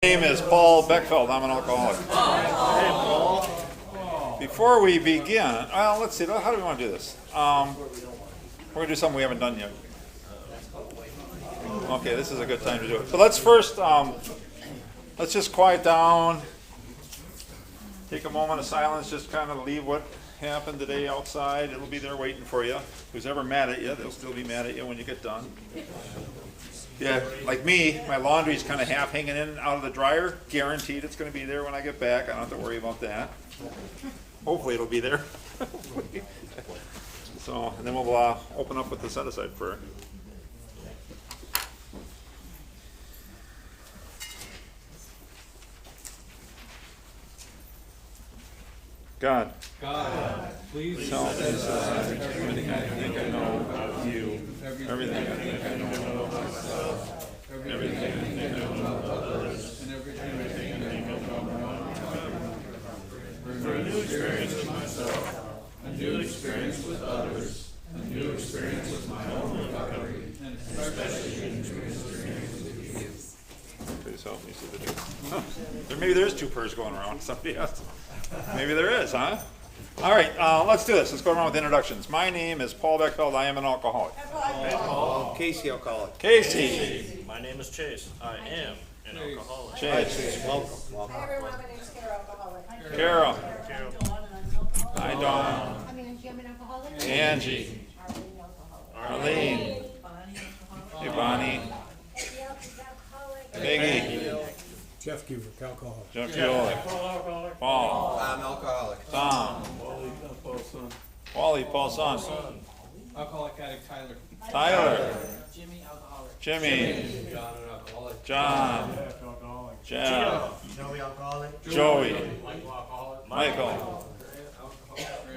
My name is Paul Beckfeld. I'm an alcoholic. Before we begin, well, let's see. How do we want to do this? We're going to do something we haven't done yet. Okay, this is a good time to do it. But let's first, let's just quiet down. Take a moment of silence. Just kind of leave what happened today outside. It'll be there waiting for you. Who's ever mad at you, they'll still be mad at you when you get done. Yeah, like me, my laundry's kind of half hanging in out of the dryer. Guaranteed it's going to be there when I get back. I don't have to worry about that. Hopefully it'll be there. So, and then we'll open up with the set-aside prayer. God, please tell me everything I think I know of you, everything I think I know of myself, everything I think I know of others, and everything I know for a new experience with myself, a new experience with others, a new experience with my own recovery, and especially a new experience with you. Please help me see the truth. Maybe there is two prayers going around. Somebody else. Maybe there is, huh? All right, let's do this. Let's go around with introductions. My name is Paul Beckfeld. I am an alcoholic. Casey, alcoholic. Casey. My name is Chase. I am an alcoholic. Chase. Welcome. Hi everyone, my name is Carol, alcoholic. Carol. I'm Hi, an alcoholic. Dawn. I'm Angie, I'm an alcoholic. Angie. Arlene. Hey, Bonnie. Peggy. Jeff Cubic, alcoholic. Jeff Cubic. Paul. I'm alcoholic. Tom. Wally, Paul's son. alcoholic addict Tyler. Tyler. Jimmy, alcoholic. Jimmy. John, an alcoholic. John. Jeff. Joey, alcoholic. Joey. Alcoholic. Michael.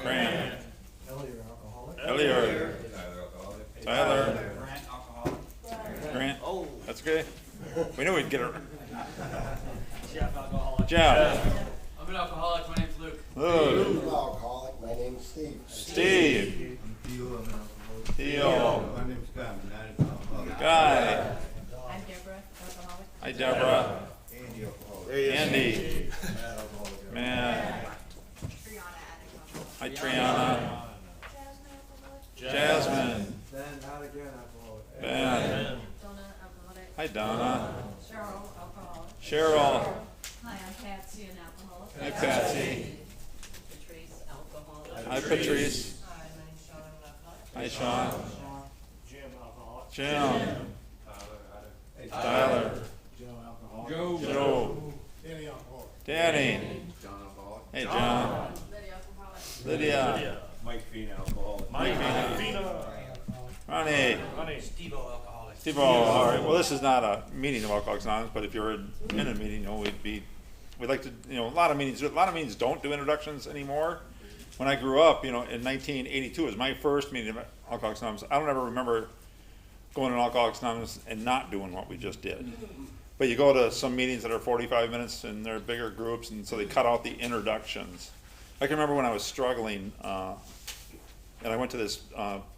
Grant. Elliot. Tyler. Grant. That's okay. We knew we'd get her. Jeff, alcoholic. Jeff. I'm an alcoholic. My name's Luke. Luke. I'm alcoholic. My name's Steve. Steve. Theo. My name's Guy. I'm alcoholic. Guy. I'm Deborah, alcoholic. Hi, Deborah. Andy, alcoholic. There he is. Andy. Matt, alcoholic. Matt. Triana, addict, Hi, Triana. Jasmine. Ben, not again, alcoholic. Ben. Donna, alcoholic. Hi, Donna. Cheryl, alcoholic. Cheryl. Hi, I'm Patsy, an alcoholic. Hi, Patsy. Patrice, alcoholic. Hi, Patrice. Hi, my name's Sean, I'm an alcoholic. Hi, Sean. Jim, alcoholic. Jim. Tyler. Joe, alcoholic. Joe. Danny, alcoholic. Danny. John, alcoholic. Hey, John. Lydia, alcoholic. Lydia. Mike Fina, alcoholic. Mike Fina. Ronnie. Honey. Steve-O, alcoholic. Steve, all right. Well, this is not a meeting of Alcoholics Anonymous, but if you're in a meeting, we'd like to, a lot of meetings don't do introductions anymore. When I grew up, in 1982 was my first meeting of Alcoholics Anonymous. I don't ever remember going to Alcoholics Anonymous and not doing what we just did. But you go to some meetings that are 45 minutes and they're bigger groups, and so they cut out the introductions. I can remember when I was struggling, and I went to this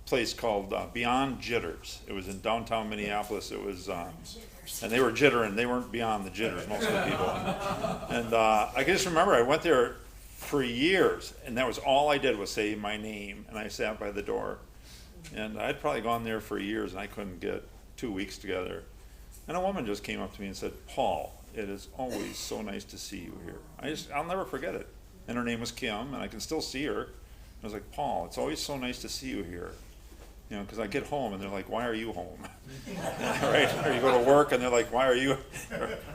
place called Beyond Jitters. It was in downtown Minneapolis. It was, and they were jittering. They weren't beyond the jitters, most of the people. And I can just remember I went there for years, and that was all I did was say my name, and I sat by the door. And I'd probably gone there for years, and I couldn't get 2 weeks together. And a woman just came up to me and said, "Paul, it is always so nice to see you here." I'll never forget it. And her name was Kim, and I can still see her. I was like, "Paul, it's always so nice to see you here." Because I get home and they're like, "Why are you home?" Right? Or you go to work and they're like, "Why are you?"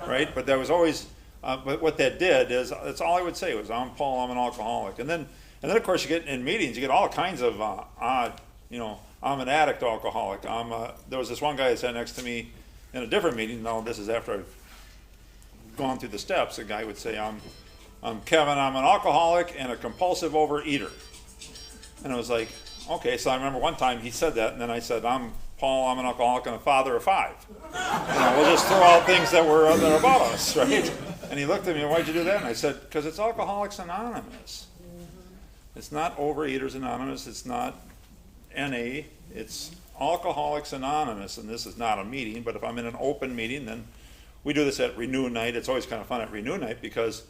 Right? But that was always, but what that did is, that's all I would say was, "I'm Paul, I'm an alcoholic." And then of course you get in meetings, you get all kinds of odd, I'm an addict alcoholic. There was this one guy that sat next to me in a different meeting. No, this is after I've gone through the steps. A guy would say, I'm Kevin, I'm an alcoholic and a compulsive overeater. And I was like, okay, so I remember one time he said that, and then I said, I'm Paul, I'm an alcoholic and a father of 5. We'll just throw out things that are about us, right? And he looked at me, "Why'd you do that?" And I said, "Because it's Alcoholics Anonymous. It's not Overeaters Anonymous, it's not NA, it's Alcoholics Anonymous, and this is not a meeting, but if I'm in an open meeting, then we do this at Renew Night. It's always kind of fun at Renew Night because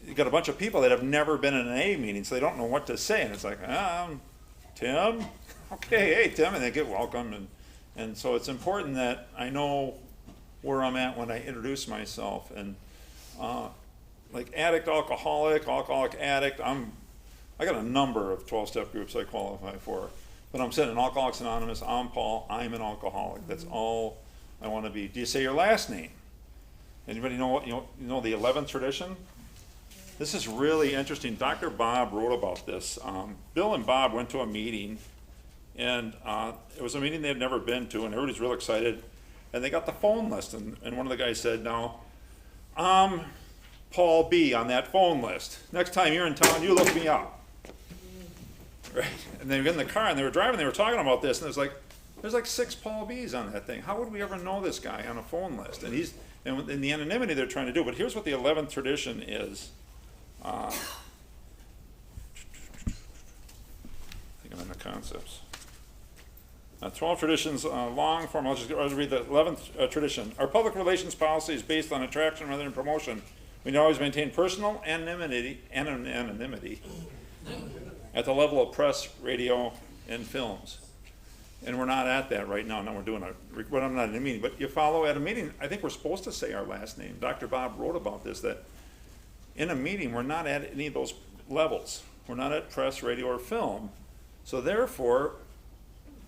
you got a bunch of people that have never been in an AA meeting, so they don't know what to say. And it's like, Tim? Okay, hey, Tim. And they get welcomed. And so it's important that I know where I'm at when I introduce myself. And like addict, alcoholic addict, I got a number of 12-step groups I qualify for. But I'm sitting in Alcoholics Anonymous, I'm Paul, I'm an alcoholic. That's all I want to be. Do you say your last name? Anybody know what, you know the 11th tradition? This is really interesting. Dr. Bob wrote about this. Bill and Bob went to a meeting, and it was a meeting they had never been to, and everybody's real excited. And they got the phone list, and one of the guys said, now, I'm Paul B. on that phone list. Next time you're in town, you look me up. Right? And they were in the car, and they were driving, they were talking about this, and there's like 6 Paul B's on that thing. How would we ever know this guy on a phone list? And in the anonymity they're trying to do. But here's what the 11th tradition is. I think I'm in the concepts. 12 traditions, long form. I'll read the 11th tradition. Our public relations policy is based on attraction rather than promotion. We always maintain personal anonymity at the level of press, radio, and films. And we're not at that right now. Now we're doing I'm not in a meeting, but you follow at a meeting, I think we're supposed to say our last name. Dr. Bob wrote about this, that in a meeting, we're not at any of those levels. We're not at press, radio, or film. So therefore,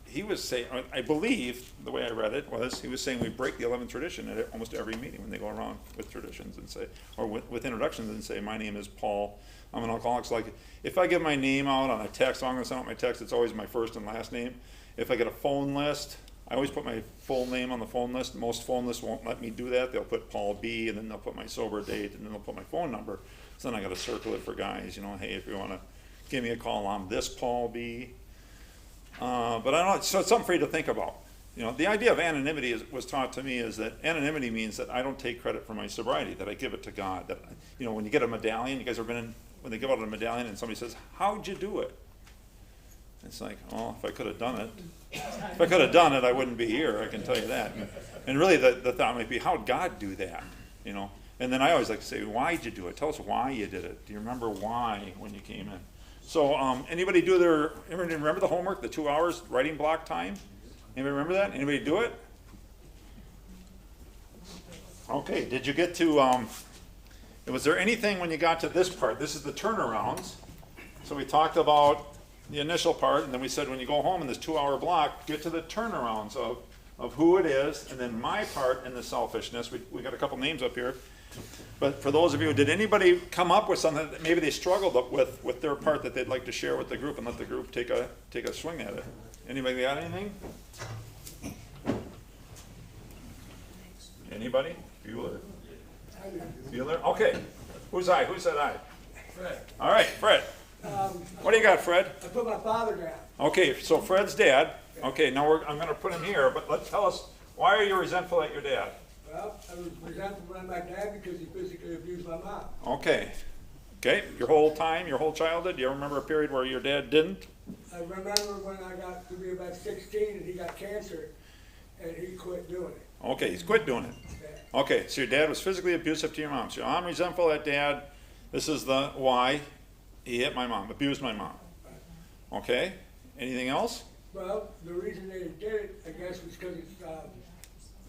he was saying, I believe, the way I read it was, he was saying we break the 11th tradition at almost every meeting when they go around with traditions and say, or with introductions and say, my name is Paul, I'm an alcoholic. So like, if I give my name out on a text, I'm gonna send out my text, it's always my first and last name. If I get a phone list, I always put my full name on the phone list. Most phone lists won't let me do that. They'll put Paul B, and then they'll put my sober date, and then they'll put my phone number. So then I gotta circle it for guys, hey, if you wanna give me a call, I'm this Paul B. But I don't know, so it's something for you to think about. The idea of anonymity was taught to me is that anonymity means that I don't take credit for my sobriety, that I give it to God. That, when you get a medallion, you guys have been in, when they give out a medallion and somebody says, how'd you do it? It's like, well, if I could have done it, I wouldn't be here, I can tell you that. And really the thought might be, how'd God do that? And then I always like to say, why'd you do it? Tell us why you did it. Do you remember why when you came in? So anybody remember the homework, the 2 hours writing block time? Anybody remember that? Anybody do it? Okay, did you get to, was there anything when you got to this part? This is the turnarounds. So we talked about the initial part, and then we said when you go home in this 2-hour block, get to the turnarounds of who it is, and then my part in the selfishness. We got a couple names up here. But for those of you, did anybody come up with something that maybe they struggled up with their part that they'd like to share with the group and let the group take a swing at it? Anybody got anything? Anybody? Bueller? Okay. Who's I? Who said I? Fred. All right, Fred. What do you got, Fred? I put my father down. Okay, so Fred's dad. Okay, now I'm going to put him here, but tell us, why are you resentful at your dad? Well, I was resentful at my dad because he physically abused my mom. Okay. Okay, your whole childhood, do you remember a period where your dad didn't? I remember when I got to be about 16 and he got cancer and he quit doing it. Okay, he's quit doing it. Yeah. Okay, so your dad was physically abusive to your mom. So I'm resentful at dad. This is the why. He hit my mom, abused my mom. Okay, anything else? Well, the reason they did it, I guess, was because it's,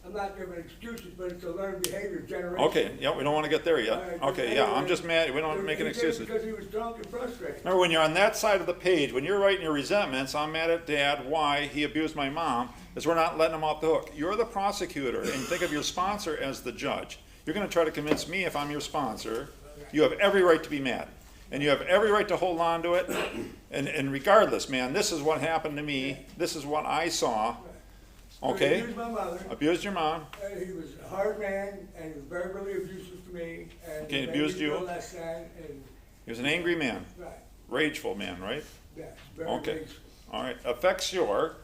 I'm not giving excuses, but it's a learned behavior generation. Okay, yeah, we don't want to get there yet. Okay, yeah, I'm just mad. We don't make any excuses. Because he was drunk and frustrated. Remember, when you're on that side of the page, when you're writing your resentments, I'm mad at dad, why he abused my mom, is we're not letting him off the hook. You're the prosecutor, and think of your sponsor as the judge. You're going to try to convince me if I'm your sponsor. You have every right to be mad. And you have every right to hold on to it. And regardless, man, this is what happened to me. This is what I saw. Okay? He abused my mother. Abused your mom. He was a hard man, and he was verbally abusive to me. And Okay, made abused me you. feel less than, and, He was an angry man. right, Rageful man, right? yes, very Okay. rageful. All right. Affects your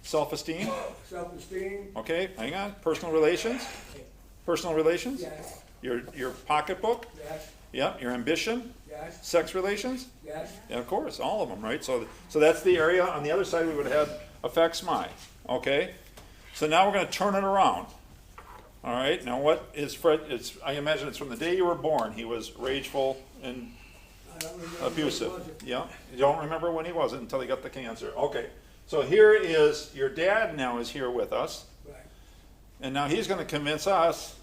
self-esteem. Self-esteem, Okay, hang on. Personal relations. Personal relations. yes, Your pocketbook. yes, Yep. Your ambition. yes, Sex relations. yes, Yeah, of course, all of them, right? So that's the area. On the other side, we would have affects my. Okay? So now we're going to turn it around. All right, now what is Fred, I imagine it's from the day you were born, he was rageful and I don't remember when it abusive. was. Yeah, you don't remember when he wasn't until he got the cancer. Okay, so here is, your dad now is here with us, Right. and now he's gonna convince us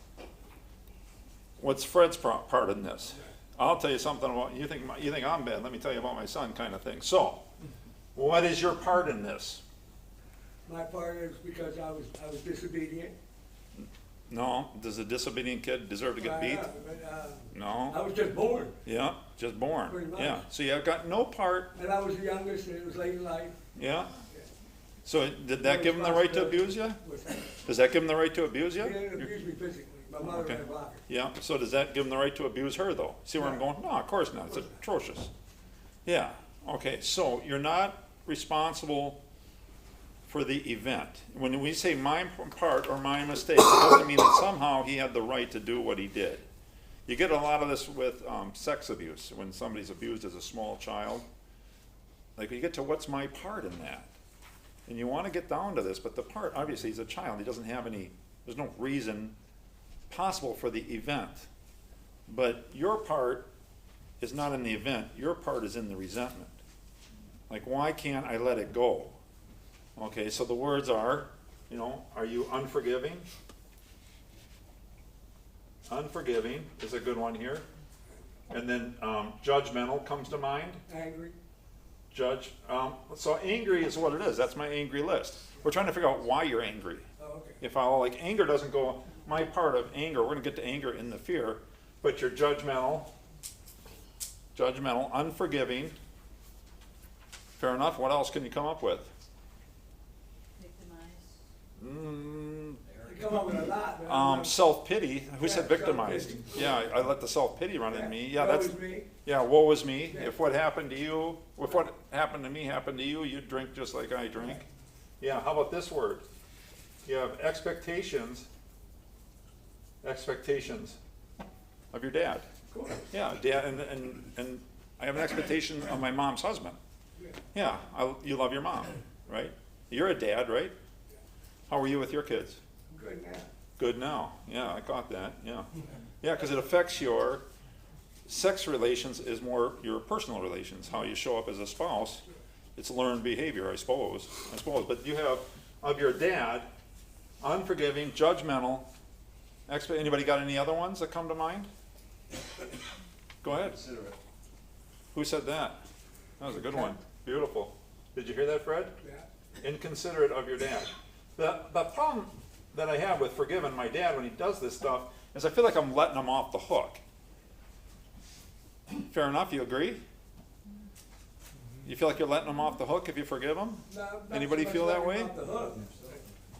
what's Fred's part in this. I'll tell you something about, you think I'm bad, let me tell you about my son kind of thing. So, what is your part in this? My part is because I was disobedient. No, does a disobedient kid deserve to get beat? But, No. I was just born, Yeah, just born. Pretty much. Yeah, so you've got no part. and I was the youngest, and it was late in life. Yeah. So did that give him the right to abuse you? Was that? Does that give him the right to abuse He you? didn't abuse me physically. My mother Okay. had a blocker. Yeah, so does that give him the right to abuse her though? See where I'm going? No, of course not, it's atrocious. Yeah, okay, so you're not responsible for the event. When we say my part or my mistake, it doesn't mean that somehow he had the right to do what he did. You get a lot of this with sex abuse, when somebody's abused as a small child. Like, you get to what's my part in that? And you want to get down to this, but the part, obviously, he's a child, he doesn't have any, there's no reason possible for the event. But your part is not in the event, your part is in the resentment. Like, why can't I let it go? Okay, so the words are, you know, are you unforgiving? Unforgiving is a good one here. And then judgmental comes to mind. Angry. So angry is what it is. That's my angry list. We're trying to figure out why you're angry. Oh, okay. If I like, anger doesn't go, my part of anger, we're gonna get to anger in the fear, but you're judgmental, unforgiving. Fair enough. What else can you come up with? Victimized. You come up with a lot. but I'm not- Self-pity. Who said Yeah, victimized? self-pity. Yeah, I let the self-pity run in me. Yeah, Woe that's, is me. yeah, woe is me. Yeah. If what happened to you, if what happened to me happened to you, you'd drink just like I drink. Yeah, how about this word? You have expectations of your dad. Of course. Yeah, dad, and I have an expectation of my mom's husband. Yeah, you love your mom, right? You're a dad, right? How are you with your kids? Good now. Good now. Yeah, I caught that. Yeah. Yeah, because it affects your sex relations is more your personal relations, how you show up as a spouse. It's learned behavior, I suppose. But you have, of your dad, unforgiving, judgmental, anybody got any other ones that come to mind? Go ahead. Considerate. Who said that? That was a good one. Beautiful. Did you hear that, Fred? Yeah. Inconsiderate of your dad. The problem that I have with forgiving my dad when he does this stuff is I feel like I'm letting him off the hook. Fair enough, you agree? You feel like you're letting him off the hook if you forgive him? No, not Anybody so much feel that letting way? off the hook.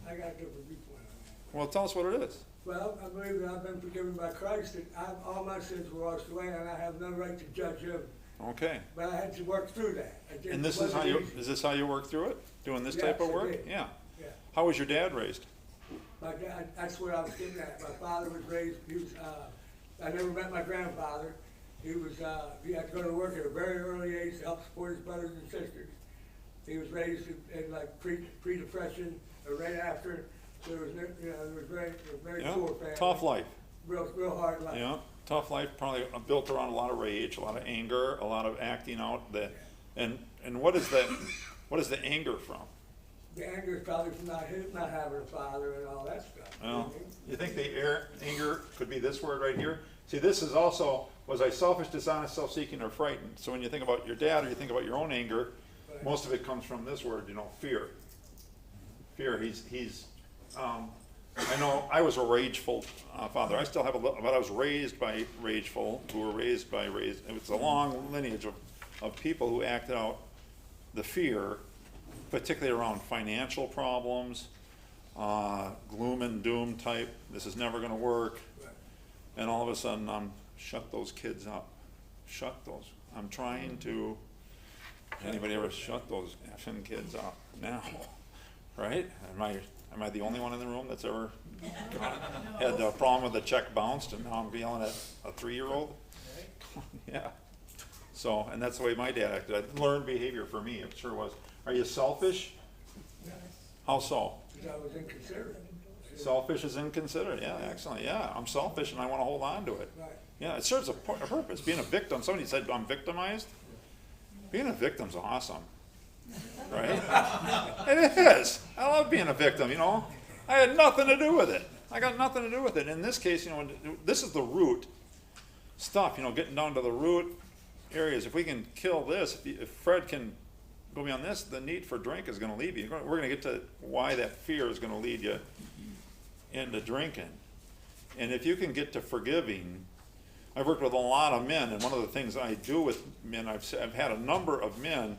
I got a different viewpoint on that. Well, tell us what it is. Well, I believe that I've been forgiven by Christ, and all my sins were washed away, and I have no right to judge him. Okay. But I had to work through that. And this is how you work through it? Doing this type of Yes, I work? did. Yeah. Yeah. How was your dad raised? My dad, that's where I was getting at. My father was raised, I never met my grandfather. He had to go to work at a very early age to help support his brothers and sisters. He was raised in like pre-depression, or right after, so it was, it was very Yeah. poor family. Tough life. Real hard life. Yeah, tough life, probably built around a lot of rage, a lot of anger, a lot of acting out. And what is that? What is the anger from? The anger is probably from not having a father and all that stuff. Well, you think the anger could be this word right here? See, this is also, was I selfish, dishonest, self-seeking, or frightened? So when you think about your dad or you think about your own anger, most of it comes from this word, fear. Fear, I know I was a rageful father. I still have a little, but I was raised by rageful, who were raised by it's a long lineage of people who acted out the fear, particularly around financial problems, gloom and doom type, this is never gonna work. And all of a sudden, shut those kids up. Shut those. I'm trying to, anybody ever shut those effing kids up now? Right? Am I the only one in the room that's ever had a problem with the check bounced and now I'm yelling at a 3-year-old? Yeah. So, and that's the way my dad acted. I learned behavior for me, it sure was. Are you selfish? Yes. How so? Because I was inconsiderate. Selfish is inconsiderate. Yeah, excellent. Yeah, I'm selfish and I want to hold on to it. Right. Yeah, it serves a purpose. Being a victim, somebody said I'm victimized. Being a victim's awesome, right? It is. I love being a victim, you know. I had nothing to do with it. I got nothing to do with it. In this case, you know, this is the root stuff, you know, getting down to the root areas. If we can kill this, if Fred can go beyond this, the need for drink is going to leave you. We're going to get to why that fear is going to lead you into drinking. And if you can get to forgiving, I've worked with a lot of men, and one of the things I do with men, I've had a number of men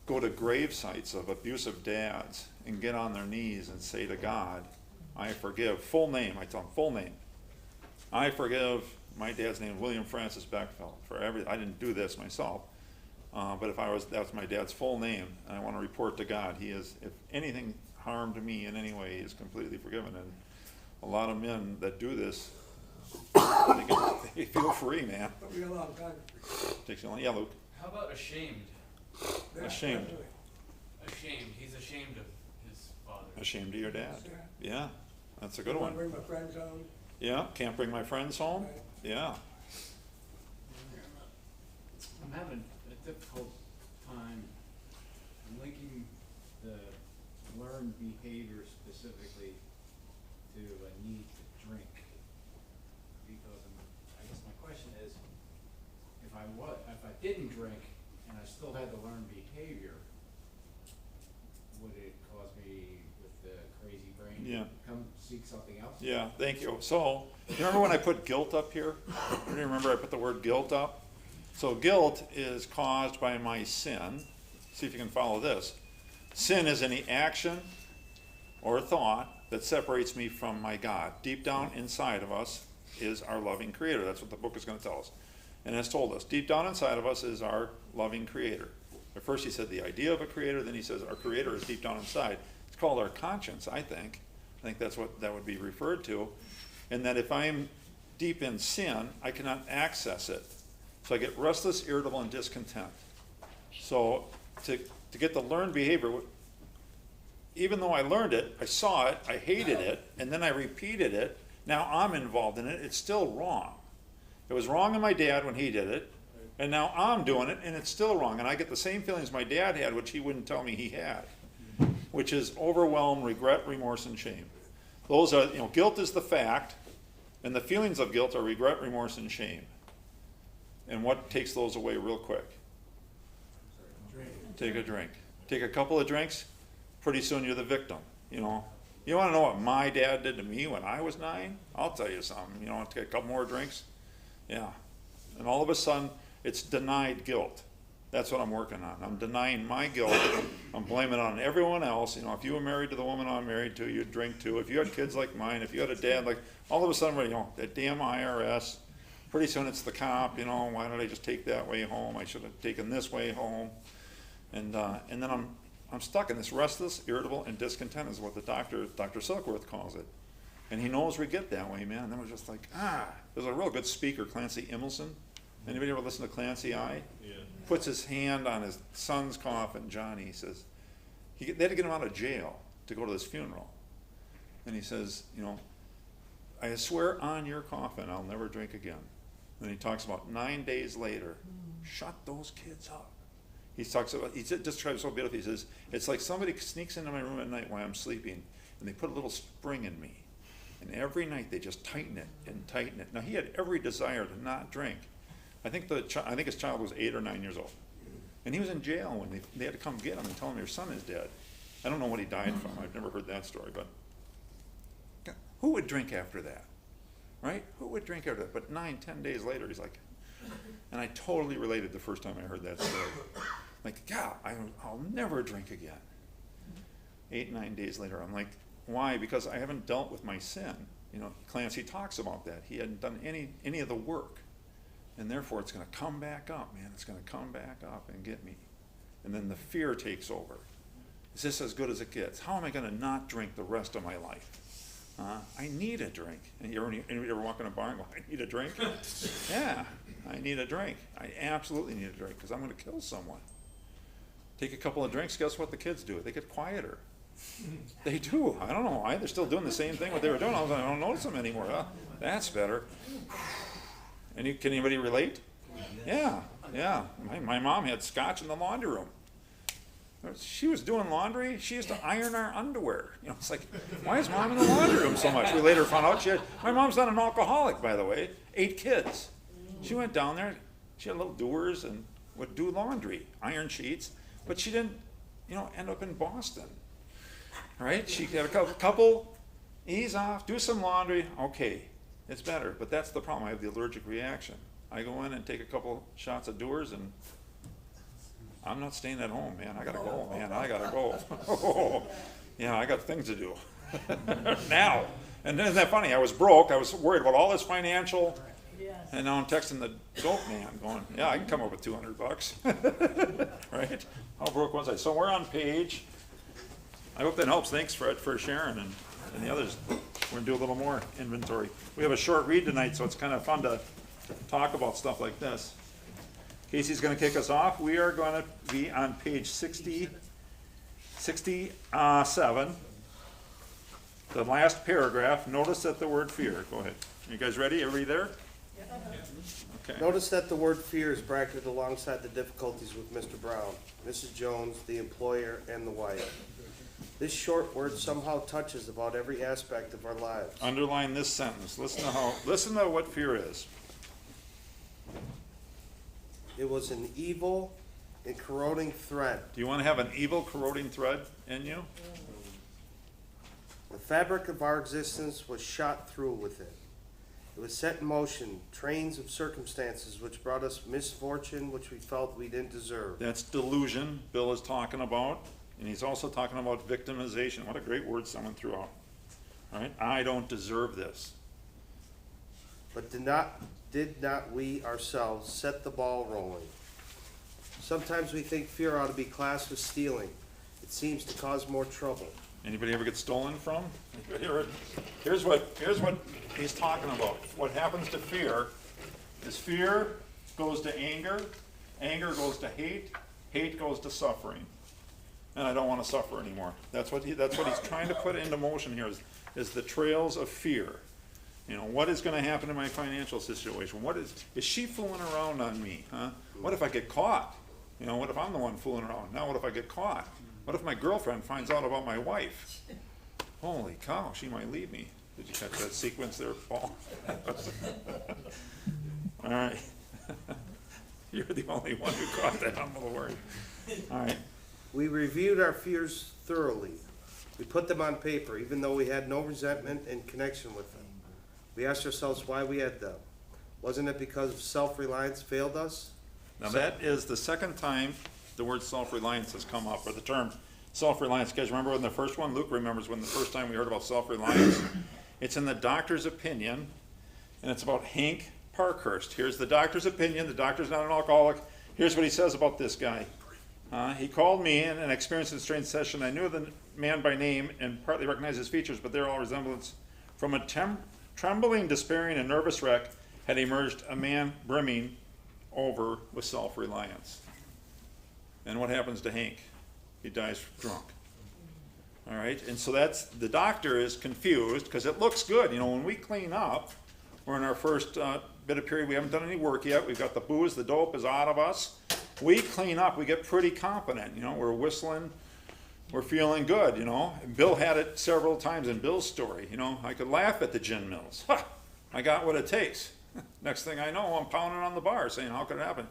go to grave sites of abusive dads and get on their knees and say to God, I forgive. Full name, I tell them, full name. I forgive, my dad's name is William Francis Beckfeld, for everything. I didn't do this myself, but that's my dad's full name, and I want to report to God, he is, if anything harmed me in any way, he is completely forgiven. And a lot of men that do this, they feel free, man. Took me a long time. Takes you long. Yeah, Luke. How about ashamed? Yeah, Ashamed. definitely. Ashamed. He's ashamed of his father. Ashamed of your dad. Yeah. Yeah, that's a good I one. bring my friends home. Yeah, can't bring my friends home. Right. Yeah. I'm having a difficult time linking the learned behavior specifically to a need to drink. Because I guess my question is, if I didn't drink and I still had the learned behavior, would it cause me with the crazy brain Yeah. to come seek something else? Yeah, thank you. So, you remember when I put guilt up here? Do you remember I put the word guilt up? So guilt is caused by my sin. See if you can follow this. Sin is any action or thought that separates me from my God. Deep down inside of us is our loving Creator. That's what the book is going to tell us. And it's told us, deep down inside of us is our loving Creator. At first he said the idea of a Creator, then he says our Creator is deep down inside. It's called our conscience, I think. I think that's what that would be referred to. And that if I'm deep in sin, I cannot access it. So I get restless, irritable, and discontent. So to get the learned behavior, even though I learned it, I saw it, I hated it, and then I repeated it, now I'm involved in it, it's still wrong. It was wrong in my dad when he did it, and now I'm doing it, and it's still wrong. And I get the same feelings my dad had, which he wouldn't tell me he had, which is overwhelm, regret, remorse, and shame. Those are, guilt is the fact, and the feelings of guilt are regret, remorse, and shame. And what takes those away real quick? Take a drink. Take a couple of drinks, pretty soon you're the victim, You want to know what my dad did to me when I was 9? I'll tell you something. Take a couple more drinks. Yeah. And all of a sudden, it's denied guilt. That's what I'm working on. I'm denying my guilt. I'm blaming it on everyone else. If you were married to the woman I'm married to, you'd drink too. If you had kids like mine, if you had a dad like, all of a sudden, that damn IRS. Pretty soon it's the cop, why did I just take that way home? I should have taken this way home. And then I'm stuck in this restless, irritable, and discontent is what the Dr. Silkworth calls it. And he knows we get that way, man. And then we're just like, There's a real good speaker, Clancy Immelson. Anybody ever listen to Clancy I? Yeah. Puts his hand on his son's coffin, Johnny. He says, they had to get him out of jail to go to this funeral. And he says, I swear on your coffin I'll never drink again. Then he talks about 9 days later, shut those kids up. He just describes so beautifully. He says, it's like somebody sneaks into my room at night while I'm sleeping, and they put a little spring in me. And every night they just tighten it and tighten it. Now he had every desire to not drink. I think his child was 8 or 9 years old. And he was in jail when they had to come get him and tell him your son is dead. I don't know what he died from. I've never heard that story, but who would drink after that? Right? Who would drink after that? But 9-10 days later, he's like, and I totally related the first time I heard that story. Like, yeah, I'll never drink again. 8-9 days later, I'm like, why? Because I haven't dealt with my sin. Clancy talks about that. He hadn't done any of the work. And therefore, it's going to come back up, man. It's going to come back up and get me. And then the fear takes over. Is this as good as it gets? How am I going to not drink the rest of my life? I need a drink. And anybody ever walk in a bar and go, I need a drink? Yeah, I need a drink. I absolutely need a drink because I'm going to kill someone. Take a couple of drinks, guess what the kids do? They get quieter. They do. I don't know why. They're still doing the same thing what they were doing. I don't notice them anymore. Huh? That's better. Can anybody relate? Yeah, yeah. My mom had scotch in the laundry room. She was doing laundry. She used to iron our underwear. You know, it's like, why is mom in the laundry room so much? We later found out my mom's not an alcoholic, by the way. 8 kids. She went down there. She had little doers and would do laundry, iron sheets, but she didn't, end up in Boston. Right? She had a couple, ease off, do some laundry. Okay, it's better. But that's the problem. I have the allergic reaction. I go in and take a couple shots of doers and I'm not staying at home, man. I gotta go, man. I gotta go. Yeah, I got things to do now. And isn't that funny? I was broke. I was worried about all this financial, and now I'm texting the dope man, going, "Yeah, I can come up with $200, right? How broke was I?" So we're on page. I hope that helps. Thanks, Fred, for sharing, and the others. We're gonna do a little more inventory. We have a short read tonight, so it's kind of fun to talk about stuff like this. Casey's going to kick us off. We are going to be on page 67, the last paragraph. Notice that the word fear. Go ahead. You guys ready? Everybody there? Okay. Notice that the word fear is bracketed alongside the difficulties with Mr. Brown, Mrs. Jones, the employer, and the wife. This short word somehow touches about every aspect of our lives. Underline this sentence. Listen to what fear is. It was an evil and corroding thread. Do you want to have an evil, corroding thread in you? The fabric of our existence was shot through with it. It was set in motion, trains of circumstances which brought us misfortune which we felt we didn't deserve. That's delusion Bill is talking about. And he's also talking about victimization. What a great word someone threw out. All right? I don't deserve this. But did not we ourselves set the ball rolling? Sometimes we think fear ought to be classed with stealing. It seems to cause more trouble. Anybody ever get stolen from? Here's what he's talking about. What happens to fear is fear goes to anger goes to hate goes to suffering. And I don't want to suffer anymore. That's what he's trying to put into motion here is the trails of fear. What is going to happen in my financial situation? Is she fooling around on me? Huh? What if I get caught? What if I'm the one fooling around? Now what if I get caught? What if my girlfriend finds out about my wife? Holy cow, she might leave me. Did you catch that sequence there, Paul? All right. You're the only one who caught that. I'm a little worried. All right. We reviewed our fears thoroughly. We put them on paper, even though we had no resentment and connection with them. We asked ourselves why we had them. Wasn't it because self-reliance failed us? Now that is the second time the word self-reliance has come up, or the term self-reliance. You guys remember when the first one? Luke remembers when the first time we heard about self-reliance. It's in the doctor's opinion, and it's about Hank Parkhurst. Here's the doctor's opinion. The doctor's not an alcoholic. Here's what he says about this guy. He called me in and experienced a strange session. I knew the man by name and partly recognized his features, but they're all resemblance. From a trembling, despairing, and nervous wreck had emerged a man brimming over with self-reliance. And what happens to Hank? He dies drunk. All right, and so the doctor is confused because it looks good. When we clean up, we're in our first bit of period. We haven't done any work yet. We've got the booze, the dope is out of us. We clean up, we get pretty confident, we're whistling, we're feeling good, And Bill had it several times in Bill's story, I could laugh at the gin mills. Ha! I got what it takes. Next thing I know, I'm pounding on the bar saying, how could it happen?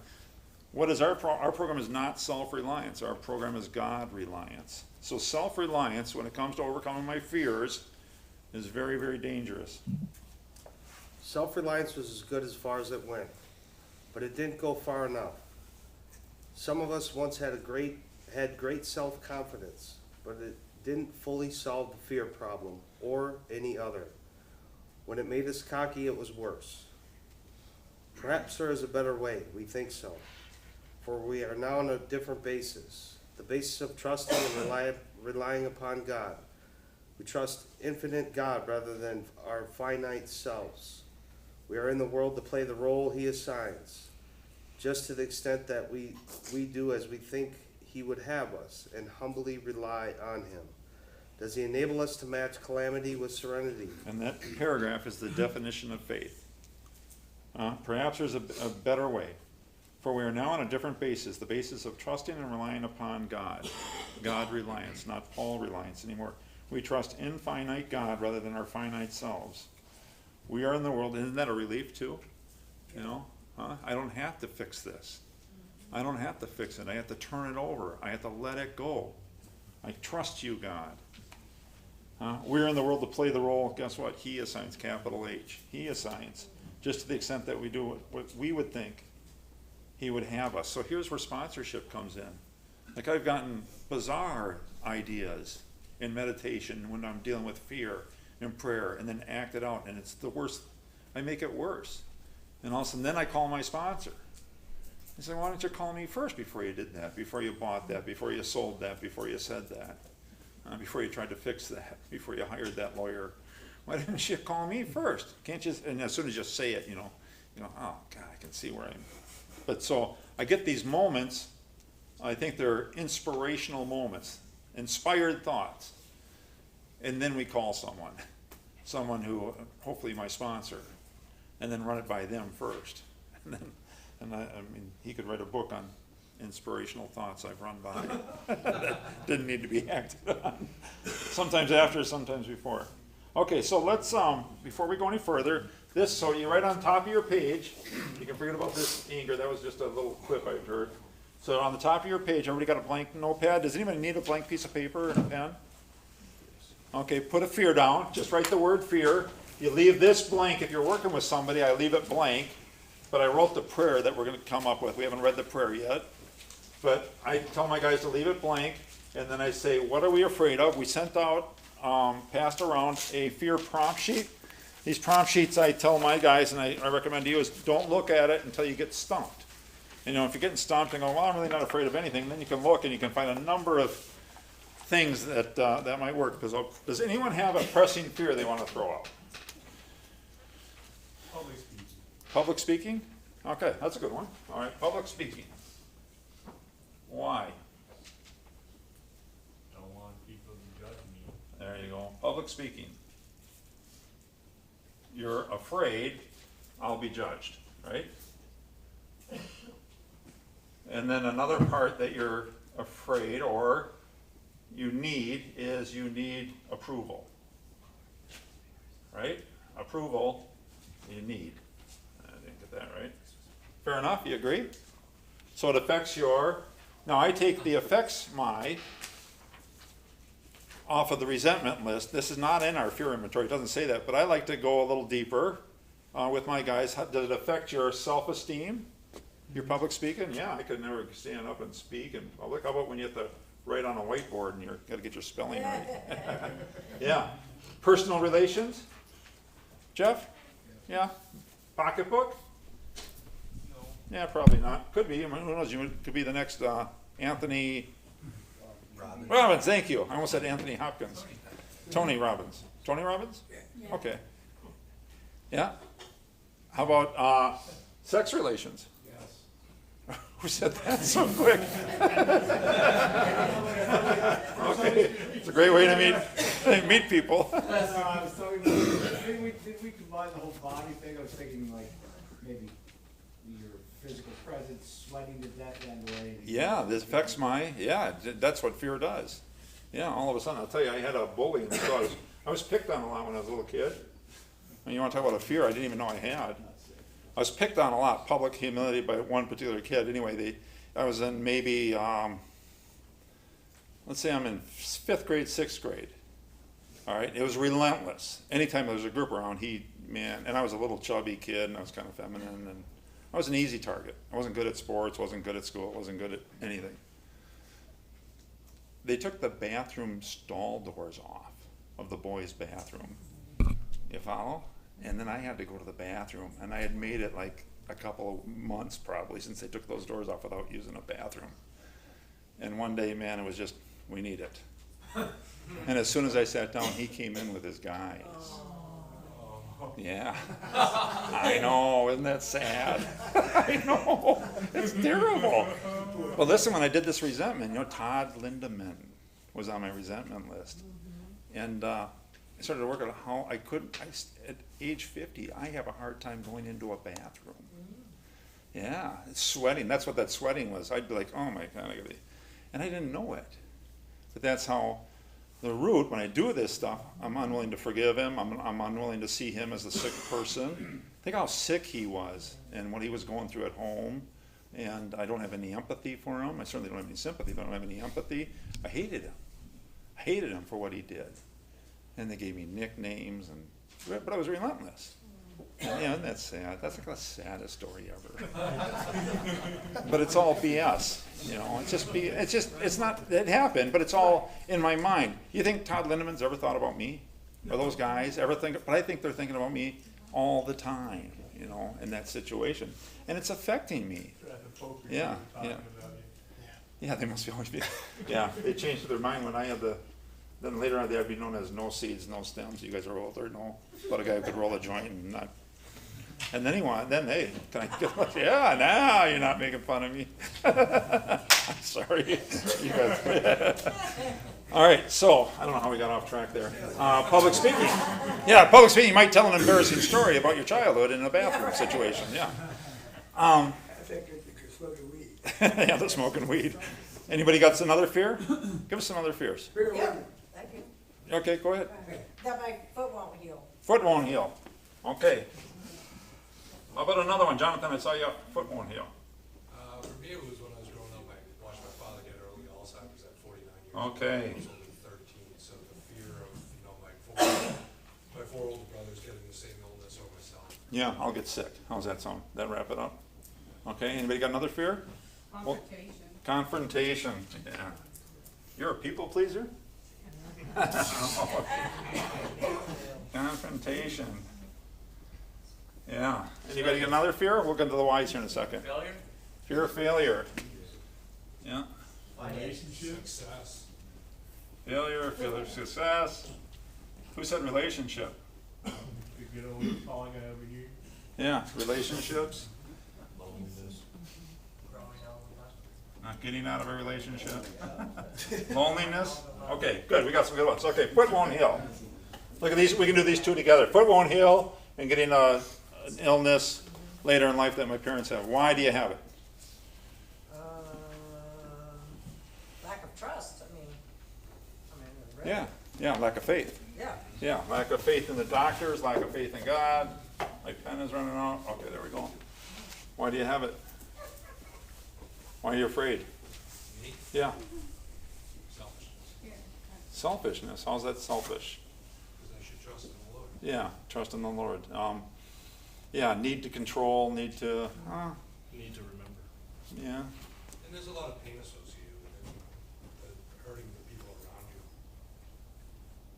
What is our program is not self-reliance, our program is God-reliance. So self-reliance, when it comes to overcoming my fears, is very, very dangerous. Self-reliance was as good as far as it went, but it didn't go far enough. Some of us once had great self-confidence, but it didn't fully solve the fear problem or any other. When it made us cocky, it was worse. Perhaps there is a better way. We think so. For we are now on a different basis, the basis of trusting and relying upon God. We trust infinite God rather than our finite selves. We are in the world to play the role He assigns, just to the extent that we do as we think He would have us and humbly rely on Him. Does he enable us to match calamity with serenity? And that paragraph is the definition of faith. Perhaps there's a better way. For we are now on a different basis, the basis of trusting and relying upon God. God reliance, not Paul reliance anymore. We trust in finite God rather than our finite selves. We are in the world. Isn't that a relief too? You know, I don't have to fix this. I don't have to fix it. I have to turn it over. I have to let it go. I trust you, God. We're in the world to play the role. Guess what? He assigns, capital H. He assigns, just to the extent that we do what we would think he would have us. So here's where sponsorship comes in. Like, I've gotten bizarre ideas in meditation when I'm dealing with fear in prayer, and then act it out, and it's the worst. I make it worse. And all of a sudden, then I call my sponsor. I say, why don't you call me first before you did that, before you bought that, before you sold that, before you said that, before you tried to fix that, before you hired that lawyer? Why didn't you call me first? Can't you? And as soon as you say it, you know, oh God, I can see where I'm. But so I get these moments. I think they're inspirational moments, inspired thoughts, and then we call someone who, hopefully my sponsor, and then run it by them first, and then. And I mean, he could write a book on inspirational thoughts I've run by. Didn't need to be acted on. Sometimes after, sometimes before. Okay, so let's, before we go any further, so you write on top of your page, you can forget about this anger, that was just a little quip I've heard. So on the top of your page, everybody got a blank notepad? Does anybody need a blank piece of paper and a pen? Okay, put a fear down, just write the word fear. You leave this blank. If you're working with somebody, I leave it blank. But I wrote the prayer that we're going to come up with. We haven't read the prayer yet. But I tell my guys to leave it blank, and then I say, what are we afraid of? We sent out, passed around a fear prompt sheet. These prompt sheets, I tell my guys, and I recommend to you, is don't look at it until you get stumped. You know, if you're getting stumped and go, well, I'm really not afraid of anything, then you can look and you can find a number of things that, that might work. Because does anyone have a pressing fear they want to throw out? Public speaking? Okay, that's a good one. All right, public speaking. Why? Don't want people to judge me. There you go. Public speaking. You're afraid I'll be judged, right? And then another part that you're afraid or you need is you need approval. Right? Approval you need. That right? Fair enough, you agree? So it affects your, now I take the affects my off of the resentment list. This is not in our fear inventory, it doesn't say that, but I like to go a little deeper with my guys. Does it affect your self-esteem? Your public speaking? Yeah, I could never stand up and speak in public. How about when you have to write on a whiteboard and you've got to get your spelling right? Yeah. Personal relations? Jeff? Yeah. Pocketbook? Yeah, probably not. Could be. I mean, who knows? You could be the next Anthony Robbins. Thank you. I almost said Anthony Hopkins. Tony Robbins. Tony Robbins? Yeah. Okay. Yeah. How about sex relations? Yes. Who said that so quick? Okay. It's a great way to meet people. That's what I was talking about. Did we combine the whole body thing? I was thinking like maybe your physical presence, sweating to death and way. Yeah, this affects that's what fear does. Yeah, all of a sudden, I'll tell you, I had a bully in the school. I was picked on a lot when I was a little kid. And you want to talk about a fear I didn't even know I had. I was picked on a lot, public humility by one particular kid. Anyway, I was in maybe, let's say I'm in 5th grade, 6th grade. All right, it was relentless. Anytime there was a group around, and I was a little chubby kid, and I was kind of feminine, and I was an easy target. I wasn't good at sports, wasn't good at school, wasn't good at anything. They took the bathroom stall doors off of the boys' bathroom. You follow? And then I had to go to the bathroom, and I had made it like a couple of months probably since they took those doors off without using a bathroom. And one day, man, it was just, we need it. And as soon as I sat down, he came in with his guys. Yeah. I know, isn't that sad? I know, it's terrible. Well, listen, when I did this resentment, Todd Lindemann was on my resentment list. And I started to work out how I couldn't, at age 50, I have a hard time going into a bathroom. Yeah, sweating, that's what that sweating was. I'd be like, oh my God, I gotta be, and I didn't know it. But that's how the root, when I do this stuff, I'm unwilling to forgive him, I'm unwilling to see him as a sick person. Think how sick he was and what he was going through at home, and I don't have any empathy for him. I certainly don't have any sympathy, but I don't have any empathy. I hated him. I hated him for what he did. And they gave me nicknames, but I was relentless. And yeah, that's sad. That's like the saddest story ever. But it's all BS, you know. It's not. It happened, but it's all in my mind. You think Todd Lindemann's ever thought about me, or those guys ever think? But I think they're thinking about me all the time, you know, in that situation, and it's affecting me. Yeah, yeah, yeah. They must be always be. Yeah, they changed their mind when I had the. Then later on, they'd be known as no seeds, no stems. You guys are older, no. But a guy who could roll a joint and not. And then hey, can I get, yeah, now you're not making fun of me. I'm sorry. You guys. All right, so I don't know how we got off track there. Public speaking. Yeah, public speaking. You might tell an embarrassing story about your childhood in a bathroom situation. Yeah. I think it's smoking weed. Yeah, the smoking weed. Anybody got another fear? Give us some other fears. Fear of Yeah, women. thank you. Okay, go ahead. That my foot won't heal. Foot won't heal. Okay. How about another one? Jonathan, I saw your foot won't heal. For me, it was when I was growing up, I watched my father get early Alzheimer's at 49 years old. Okay. I was only 13, so the fear of, my four older brothers getting the same illness or myself. Yeah, I'll get sick. How's that sound? That wrap it up? Okay, anybody got another fear? Confrontation. Confrontation, yeah. You're a people pleaser? Confrontation. Yeah. Anybody got another fear? We'll get to the whys here in a second. Failure? Fear of failure. Yeah. Success. Failure, fear of success. Who said relationship? Yeah, relationships. Not getting out of a relationship. Loneliness. Okay, good. We got some good ones. Okay, foot won't heal. Look at these. We can do these two together. Foot won't heal and getting an illness later in life that my parents have. Why do you have it? Lack of trust. Really. Yeah, lack of faith. Yeah. Yeah, lack of faith in the doctors, lack of faith in God. My pen is running out. Okay, there we go. Why do you have it? Why are you afraid? Me? Yeah, Selfishness. selfishness. How's that selfish? Because I should trust in the Lord. Yeah, trust in the Lord. Yeah, need to control, need to, Need to remember. yeah. And there's a lot of pain associated with it, hurting the people around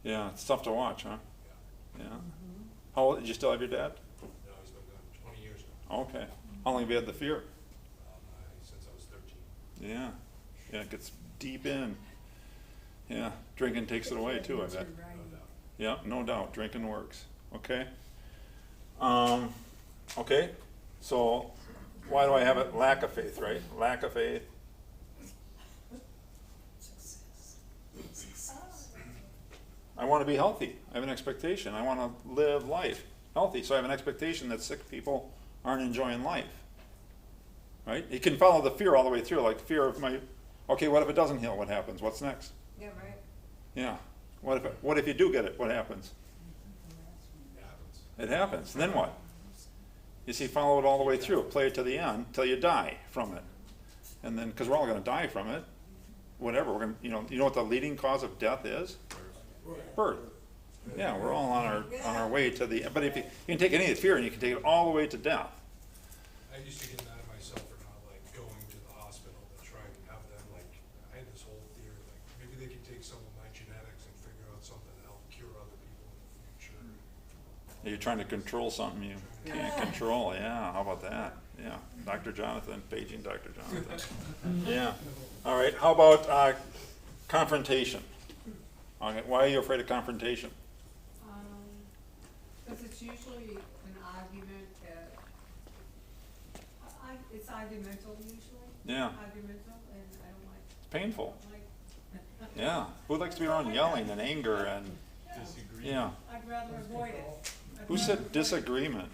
you. Yeah, it's tough to watch, huh? Yeah. Yeah. How old, did you still have your dad? No, he's been gone 20 years now. Okay. How long have you had the fear? Since I was 13. Yeah. Yeah, it gets deep in. Yeah, drinking takes it away too, I bet. No doubt. Yeah, no doubt, drinking works. Okay. Okay, so why do I have it? Lack of faith, right? Lack of faith. I want to be healthy. I have an expectation. I want to live life healthy. So I have an expectation that sick people aren't enjoying life. Right? You can follow the fear all the way through, like fear of okay, what if it doesn't heal? What happens? What's next? Yeah, right. Yeah. What if you do get it? What happens? It happens. It happens. Then what? You see, follow it all the way through. Play it to the end till you die from it. And then, because we're all going to die from it, whatever. We're going to, you know what the leading cause of death is? Birth. Yeah, we're all on our way to the. But if you can take any of the fear and you can take it all the way to death. I used to get mad at myself for not going to the hospital to try and have them I had this whole theory maybe they could take some of my genetics and figure out something to help cure other people in the future. You're trying to control something you can't control. Yeah, how about that? Yeah, Dr. Jonathan, paging Dr. Jonathan. Yeah. All right. How about confrontation? Okay. Why are you afraid of confrontation? Because it's usually an argument. It's argumental usually. Yeah. Argumental, and I don't like. Painful. Like. Yeah, who likes to be around yelling and anger and, Disagree. yeah. I'd rather avoid it. Who said disagreement?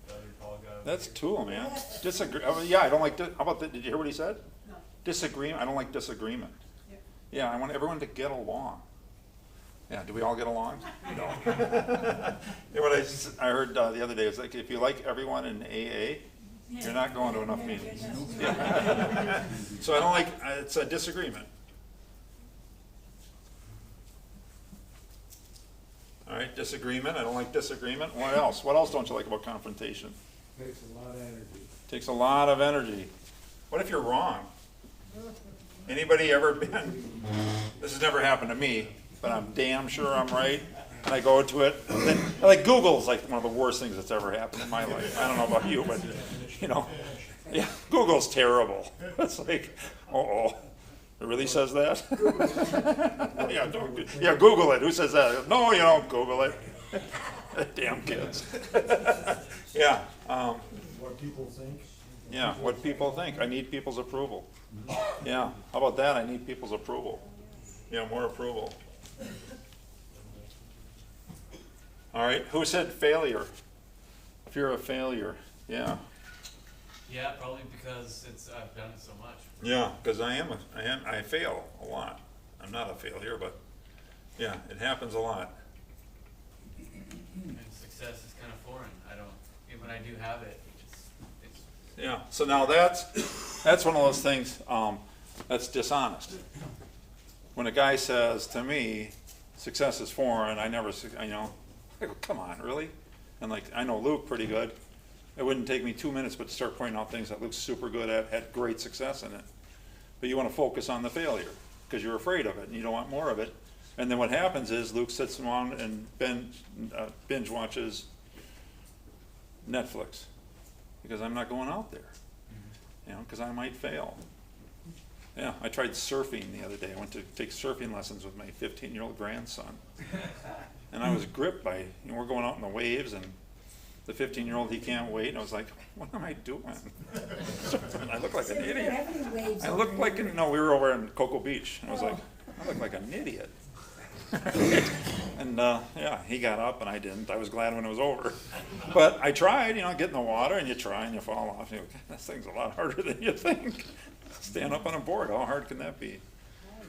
The other tall guy. That's Tool, man. Disagree, yeah, I don't like, how about, did you hear what he said? No. Disagreement, I don't like disagreement. Yep. Yeah, I want everyone to get along. Yeah, do we all get along? No. You know what I heard the other day, it's like, if you like everyone in AA, you're not going to enough meetings. Yeah. So I don't like, it's a disagreement. All right, disagreement, I don't like disagreement. What else? What else don't you like about confrontation? Takes a lot of energy. Takes a lot of energy. What if you're wrong? Anybody ever been, this has never happened to me, but I'm damn sure I'm right, and I go to it, and then, like Google's like one of the worst things that's ever happened in my life. I don't know about you, but, you know, yeah, Google's terrible. It's like, uh-oh, it really says that? Yeah, yeah, Google it. Who says that? No, you don't Google it. Damn kids. Yeah. What people think. Yeah, what people think. I need people's approval. Yeah, how about that? I need people's approval. Yeah, more approval. All right, who said failure? Fear of failure. Yeah. Yeah, probably because I've done it so much. Yeah, because I fail a lot. I'm not a failure, but yeah, it happens a lot. And success is kind of foreign. I don't, and when I do have it, it's Yeah, so now that's one of those things that's dishonest. When a guy says to me, success is foreign, I never, I go, come on, really? And like, I know Luke pretty good. It wouldn't take me 2 minutes but to start pointing out things that Luke's super good at, had great success in it. But you want to focus on the failure because you're afraid of it and you don't want more of it. And then what happens is Luke sits around and binge watches Netflix because I'm not going out there, because I might fail. Yeah, I tried surfing the other day. I went to take surfing lessons with my 15-year-old grandson. And I was gripped by, we're going out in the waves, and the 15-year-old, he can't wait. And I was like, what am I doing? I look like an idiot. I look like, no, we were over in Cocoa Beach. And I was like, I look like an idiot. And yeah, he got up and I didn't. I was glad when it was over. But I tried, get in the water and you try and you fall off. And you go, this thing's a lot harder than you think. Stand up on a board, how hard can that be?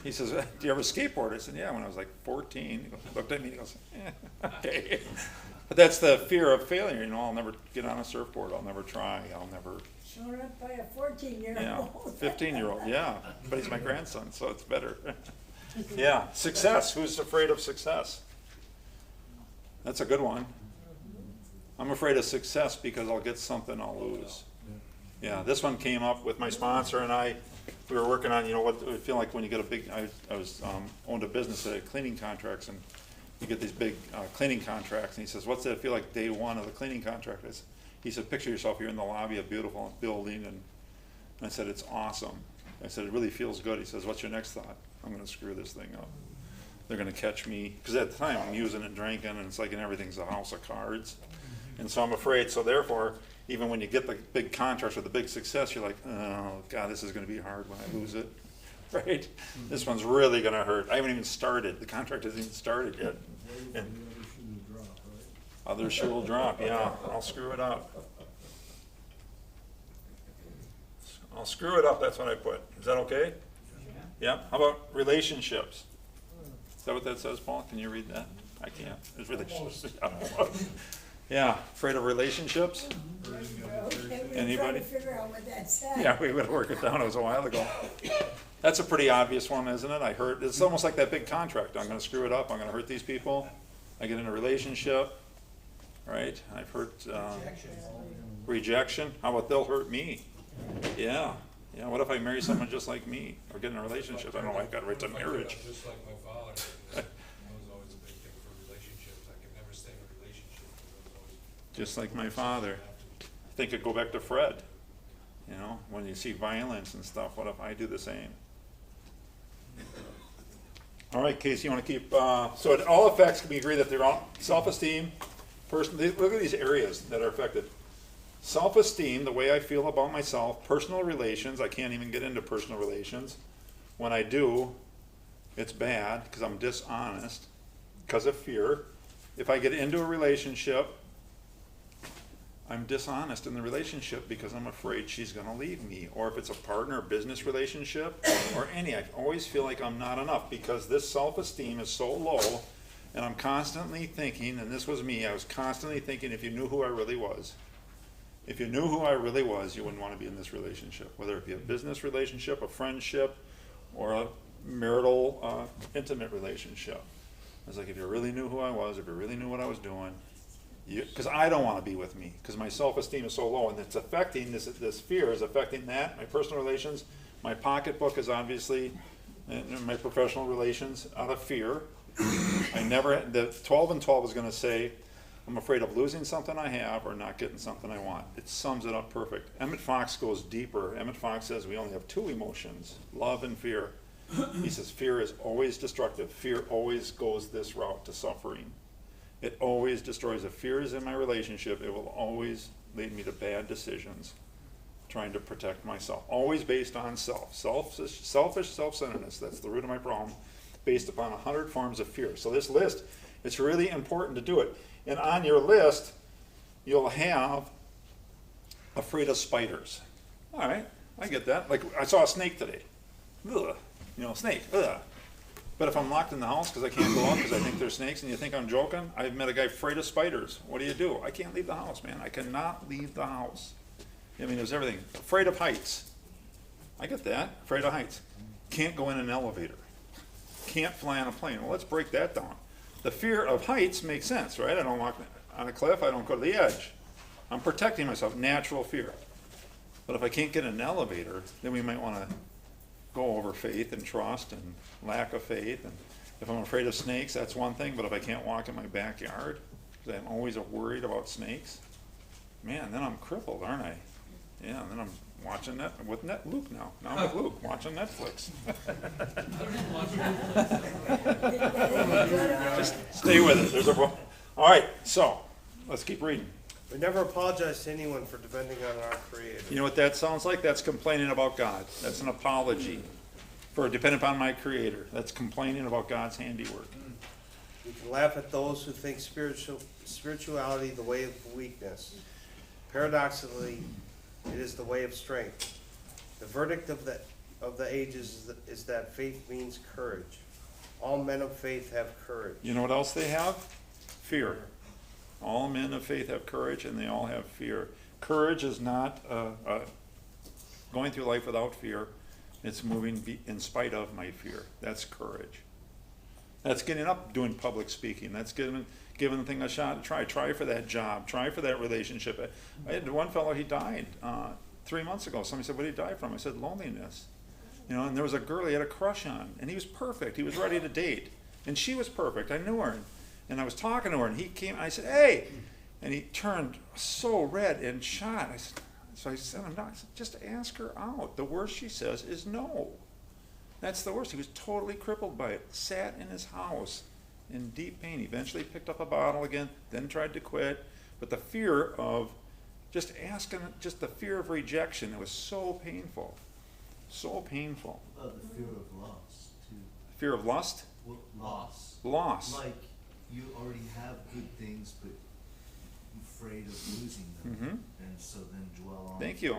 He says, do you ever skateboard? I said, yeah, when I was like 14. He looked at me and he goes, okay. But that's the fear of failure, I'll never get on a surfboard, I'll never try, I'll never. Shown up by a 14-year-old. Yeah, 15-year-old, yeah, but he's my grandson, so it's better. Yeah, success, who's afraid of success? That's a good one. I'm afraid of success because I'll get something I'll lose. Yeah, this one came up with my sponsor and I. We were working on, what it would feel like when you get a big, I was owned a business that had cleaning contracts, and you get these big cleaning contracts, and he says, what's it feel like day one of the cleaning contract? He said, picture yourself here in the lobby of a beautiful building, and I said, it's awesome. I said, it really feels good. He says, what's your next thought? I'm going to screw this thing up. They're going to catch me, because at the time I'm using and drinking, and it's like, and everything's a house of cards. And so I'm afraid, so therefore, even when you get the big contracts or the big success, you're like, oh God, this is going to be hard when I lose it, right? This one's really going to hurt. I haven't even started. The contract hasn't even started yet. And other shoe will drop, yeah. I'll screw it up. I'll screw it up, that's what I put. Is that okay? Yeah. How about relationships? Is that what that says, Paul? Can you read that? I can't. It's relationships. Yeah, afraid of relationships? Anybody? Figure out what that said. Yeah, we would work it down. It was a while ago. That's a pretty obvious one, isn't it? It's almost like that big contract. I'm going to screw it up. I'm going to hurt these people. I get in a relationship, right? I've hurt rejection. How about they'll hurt me? Yeah. Yeah. What if I marry someone just like me or get in a relationship? I don't know why I got right to marriage. Just like my father, that was always a big thing for relationships. I could never stay in a relationship. Just like my father. I think it'd go back to Fred. When you see violence and stuff, what if I do the same? All right, Casey, you want to keep, so it all affects, can we agree that they're all self-esteem, look at these areas that are affected. Self-esteem, the way I feel about myself, personal relations, I can't even get into personal relations. When I do, It's bad because I'm dishonest because of fear. If I get into a relationship, I'm dishonest in the relationship because I'm afraid she's going to leave me. Or if it's a partner, business relationship, or any, I always feel like I'm not enough because this self-esteem is so low, and I'm constantly thinking, and this was me, I was constantly thinking, if you knew who I really was, if you knew who I really was, you wouldn't want to be in this relationship, whether it be a business relationship, a friendship, or a marital, intimate relationship. I was like, if you really knew who I was, if you really knew what I was doing, because I don't want to be with me, because my self-esteem is so low, and it's affecting, this fear is affecting that, my personal relations, my pocketbook is obviously, and my professional relations, out of fear. The 12 and 12 is going to say, I'm afraid of losing something I have or not getting something I want. It sums it up perfect. Emmett Fox goes deeper. Emmett Fox says we only have two emotions, love and fear. He says fear is always destructive. Fear always goes this route to suffering. It always destroys. If fear is in my relationship, it will always lead me to bad decisions, trying to protect myself. Always based on self. Selfish self-centeredness. That's the root of my problem, based upon 100 forms of fear. So this list, it's really important to do it. And on your list, you'll have afraid of spiders. All right, I get that. Like, I saw a snake today. Ugh, snake, ugh. But if I'm locked in the house because I can't go out because I think there's snakes and you think I'm joking, I've met a guy afraid of spiders. What do? I can't leave the house, man. I cannot leave the house. I mean, there's everything. Afraid of heights. I get that. Afraid of heights. Can't go in an elevator. Can't fly on a plane. Well, let's break that down. The fear of heights makes sense, right? I don't walk on a cliff. I don't go to the edge. I'm protecting myself. Natural fear. But if I can't get in an elevator, then we might want to go over faith and trust and lack of faith. And if I'm afraid of snakes, that's one thing. But if I can't walk in my backyard, because I'm always worried about snakes, man, then I'm crippled, aren't I? Yeah, and then I'm watching Luke now. Now I'm with Luke, watching Netflix. Just stay with it. All right, so let's keep reading. We never apologize to anyone for depending on our Creator. You know what that sounds like? That's complaining about God. That's an apology for depending upon my Creator. That's complaining about God's handiwork. We can laugh at those who think spirituality the way of weakness. Paradoxically, it is the way of strength. The verdict of the ages is that faith means courage. All men of faith have courage. You know what else they have? Fear. All men of faith have courage, and they all have fear. Courage is not going through life without fear. It's moving in spite of my fear. That's courage. That's getting up, doing public speaking. That's giving the thing a shot. Try for that job. Try for that relationship. I had one fellow, he died 3 months ago. Somebody said, what did he die from? I said, loneliness. And there was a girl he had a crush on, and he was perfect. He was ready to date. And she was perfect. I knew her. And I was talking to her, and he came, I said, hey! And he turned so red and shot. I said, I'm not. I said, just ask her out. The worst she says is no. That's the worst. He was totally crippled by it. Sat in his house in deep pain. Eventually picked up a bottle again, then tried to quit. But the fear of just asking, just the fear of rejection, it was so painful. So painful. The fear of loss, too. Fear of lust? Well, loss. Loss. Like, you already have good things, but you're afraid of losing them. Mm-hmm. And so then dwell on. Thank you.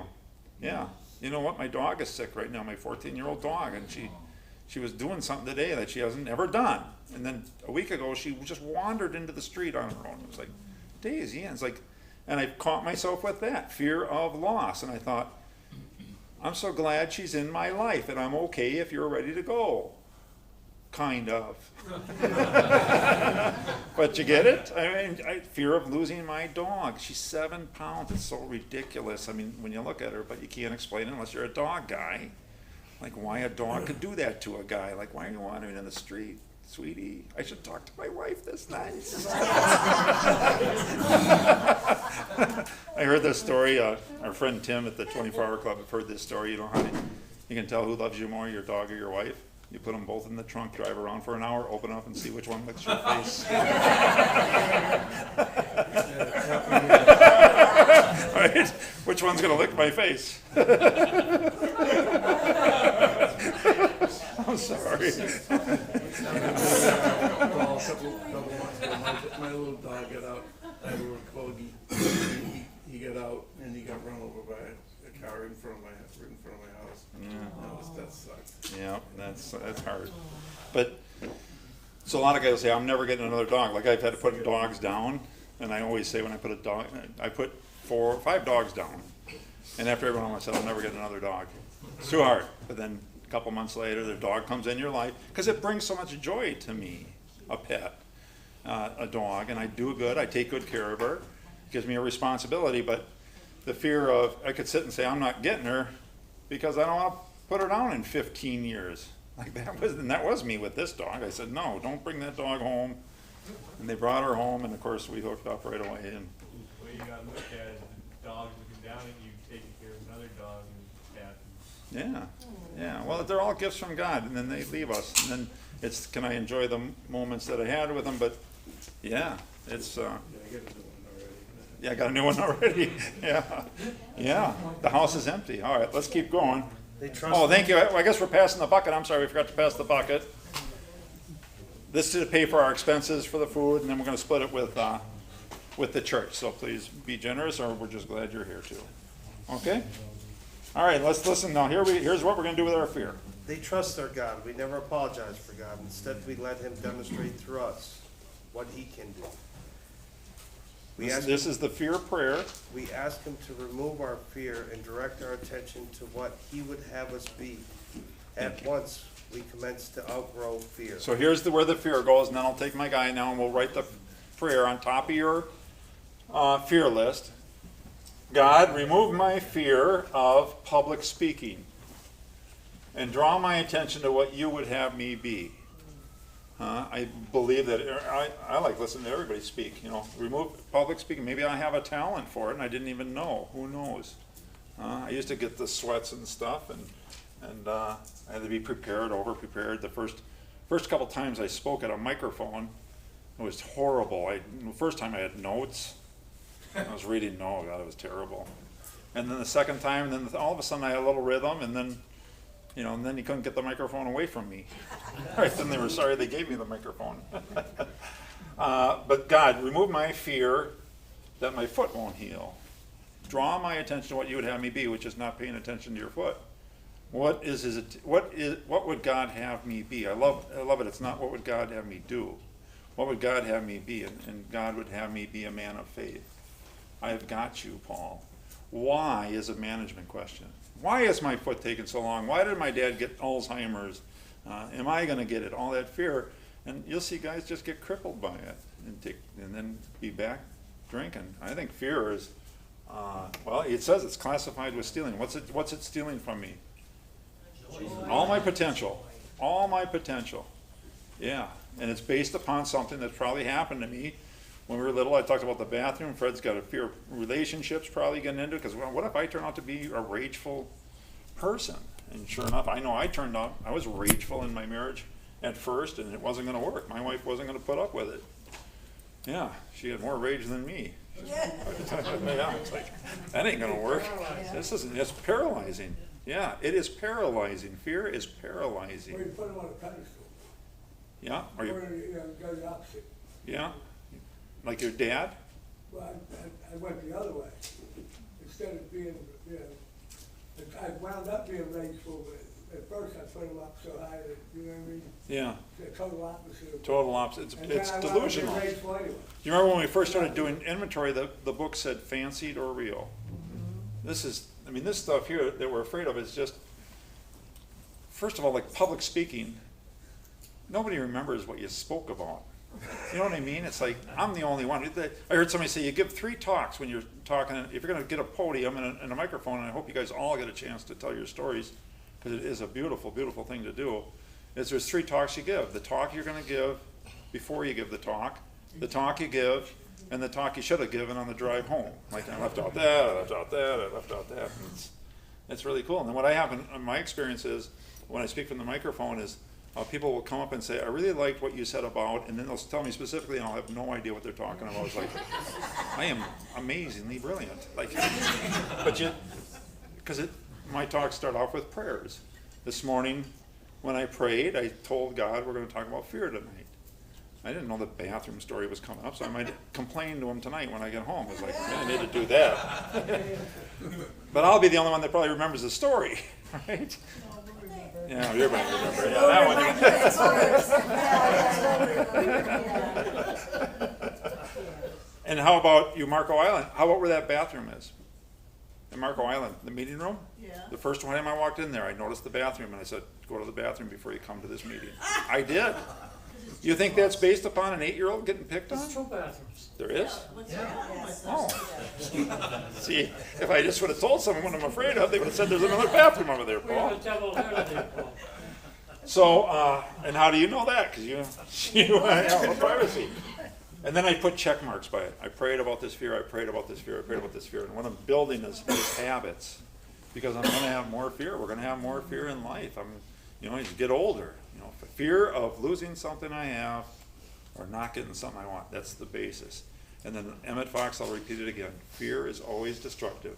Yeah. You know what? My dog is sick right now, my 14-year-old dog, and she was doing something today that she hasn't ever done. And then a week ago, she just wandered into the street on her own. It was like, Daisy, and it's like, and I caught myself with that, fear of loss. And I thought, I'm so glad she's in my life, and I'm okay if you're ready to go. Kind of. But you get it? I mean, fear of losing my dog. She's 7 pounds. It's so ridiculous. I mean, when you look at her, but you can't explain it unless you're a dog guy. Like, why a dog could do that to a guy. Like, why are you wandering in the street? Sweetie, I should talk to my wife this night. I heard this story. Our friend Tim at the 24-Hour Club have heard this story. You know how you can tell who loves you more, your dog or your wife? You put them both in the trunk, drive around for an hour, open up and see which one licks your face. Right? Which one's going to lick my face? I'm sorry. sorry. Well, a couple months ago, my little dog got out, I had a little corgi. He got out and he got run over by a car right in front of my house. Yeah. That sucked. Yeah, that's hard. But, so a lot of guys say, I'm never getting another dog. Like I've had to put dogs down, and I always say when I put a dog, I put 4 or 5 dogs down. And after every one I said, I'll never get another dog. It's too hard. But then a couple months later, the dog comes in your life, because it brings so much joy to me, a pet, a dog, and I do good, I take good care of her. It gives me a responsibility, but the fear of, I could sit and say, I'm not getting her, because I don't want to put her down in 15 years. Like that was me with this dog. I said, no, don't bring that dog home. And they brought her home, and of course we hooked up right away. And The way you gotta look at it, the dog's looking down at you, taking care of another dog and cat. yeah, well, they're all gifts from God, and then they leave us. And then it's, can I enjoy the moments that I had with them? But yeah, it's, Yeah, I got a new one yeah, I got a new one already. already. Yeah, the house is empty. All right, let's keep going. They trust. Oh, thank you. I guess we're passing the bucket. I'm sorry, we forgot to pass the bucket. This is to pay for our expenses for the food, and then we're gonna split it with the church. So please be generous, or we're just glad you're here too. Okay? All right, let's listen now. Here's what we're gonna do with our fear. They trust their God. We never apologize for God. Instead, we let him demonstrate through us what he can do. This is the fear prayer. We ask him to remove our fear and direct our attention to what he would have us be. At once, we commence to outgrow fear. So here's where the fear goes, and then I'll take my guy now and we'll write the prayer on top of your fear list. God, remove my fear of public speaking and draw my attention to what you would have me be. I believe that I like listening to everybody speak, remove public speaking. Maybe I have a talent for it and I didn't even know. Who knows? I used to get the sweats and stuff, and I had to be prepared, over-prepared. The first couple times I spoke at a microphone, it was horrible. The first time I had notes. I was reading, God, it was terrible. And then the second time, then all of a sudden I had a little rhythm, and then, and then you couldn't get the microphone away from me. Right, then they were sorry they gave me the microphone. But God, remove my fear that my foot won't heal. Draw my attention to what you would have me be, which is not paying attention to your foot. What would God have me be? I love it. It's not what would God have me do. What would God have me be? And God would have me be a man of faith. I have got you, Paul. Why is a management question. Why is my foot taking so long? Why did my dad get Alzheimer's? Am I going to get it? All that fear. And you'll see guys just get crippled by it and then be back drinking. I think fear is, it says it's classified with stealing. What's it stealing from me? All my potential. All my potential. Yeah. And it's based upon something that's probably happened to me when we were little. I talked about the bathroom. Fred's got a fear of relationships probably getting into it, because what if I turn out to be a rageful person? And sure enough, I know I was rageful in my marriage at first, and it wasn't going to work. My wife wasn't going to put up with it. Yeah, she had more rage than me. Yeah, it's like, that ain't going to work. It's paralyzing. Yeah, it is paralyzing. Fear is paralyzing. Or you put them on a pedestal. Yeah, Or you go the opposite. Yeah, like your dad. Well, I went the other way. Instead of being, I wound up being rageful, but at first I put them up so high that, you know what I mean? Yeah. The total opposite of. Total opposite. It's delusional. And then I wound up being rageful anyway. You remember when we first started doing inventory, the book said fancied or real. This stuff here that we're afraid of is just, first of all, like public speaking, nobody remembers what you spoke about. You know what I mean? It's like, I'm the only one. I heard somebody say you give 3 talks when you're talking. If you're going to get a podium and a microphone, and I hope you guys all get a chance to tell your stories, because it is a beautiful, beautiful thing to do, there's 3 talks you give. The talk you're going to give before you give the talk you give, and the talk you should have given on the drive home. Like, I left out that, I left out that, I left out that. It's really cool. And then what I have in my experience is, when I speak from the microphone is, people will come up and say, I really liked what you said about, and then they'll tell me specifically, and I'll have no idea what they're talking about. It's like, I am amazingly brilliant. Like, but because my talks start off with prayers. This morning, when I prayed, I told God we're going to talk about fear tonight. I didn't know the bathroom story was coming up, so I might complain to him tonight when I get home. It's like, man, I need to do that. But I'll be the only one that probably remembers the story, right? Yeah, you're going to remember. Yeah, that one. And how about you, Marco Island? How about where that bathroom is? In Marco Island, the meeting room? Yeah. The first time I walked in there, I noticed the bathroom, and I said, go to the bathroom before you come to this meeting. I did. You think that's based upon an 8-year-old getting picked on? There's 2 bathrooms. There is? Yes. Oh. See, if I just would have told someone what I'm afraid of, they would have said there's another bathroom over there, Paul. So, and how do you know that? Because you have privacy. And then I put check marks by it. I prayed about this fear, I prayed about this fear, I prayed about this fear. And what I'm building is habits. Because I'm going to have more fear. We're going to have more fear in life. As you get older, fear of losing something I have or not getting something I want. That's the basis. And then Emmett Fox, I'll repeat it again. Fear is always destructive.